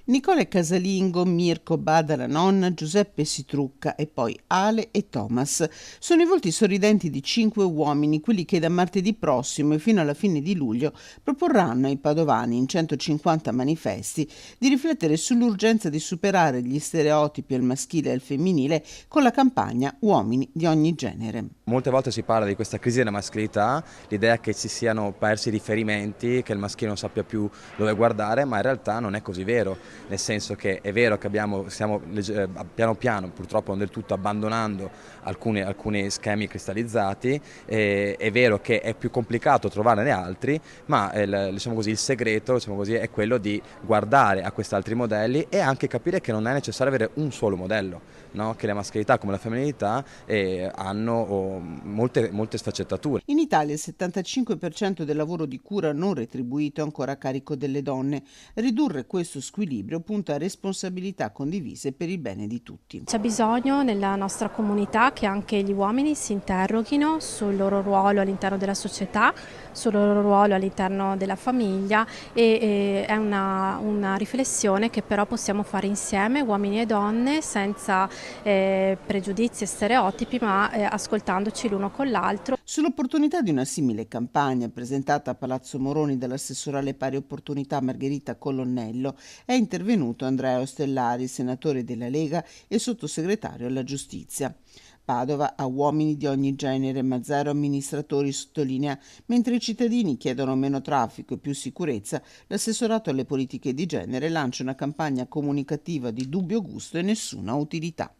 Nicole Casalingo, Mirko Bada la nonna, Giuseppe Sitrucca e poi Ale e Thomas. Sono i volti sorridenti di 5 uomini, quelli che da martedì prossimo e fino alla fine di luglio proporranno ai padovani in 150 manifesti di riflettere sull'urgenza di superare gli stereotipi al maschile e al femminile con la campagna Uomini di ogni genere. Molte volte si parla di questa crisi della mascolinità, l'idea che si siano persi i riferimenti, che il maschile non sappia più dove guardare, ma in realtà non è così vero, nel senso che è vero che stiamo piano piano, purtroppo non del tutto, abbandonando alcuni schemi cristallizzati, è vero che è più complicato trovarne altri, ma diciamo così, il segreto diciamo così, è quello di guardare a questi altri modelli e anche capire che non è necessario avere un solo modello, no? Che la mascolinità come la femminilità hanno molte sfaccettature. In Italia il 75% del lavoro di cura non retribuito è ancora a carico delle donne. Ridurre questo squilibrio punta a responsabilità condivise per il bene di tutti. C'è bisogno nella nostra comunità che anche gli uomini si interroghino sul loro ruolo all'interno della società, sul loro ruolo all'interno della famiglia e è una riflessione che però possiamo fare insieme, uomini e donne, senza pregiudizi e stereotipi, ma ascoltandoci l'uno con l'altro. Sull'opportunità di una simile campagna presentata a Palazzo Moroni dall'assessora alle pari opportunità Margherita Colonnello è intervenuto Andrea Ostellari, senatore della Lega e sottosegretario alla giustizia. Padova ha uomini di ogni genere ma zero amministratori, sottolinea, mentre i cittadini chiedono meno traffico e più sicurezza, l'assessorato alle politiche di genere lancia una campagna comunicativa di dubbio gusto e nessuna utilità.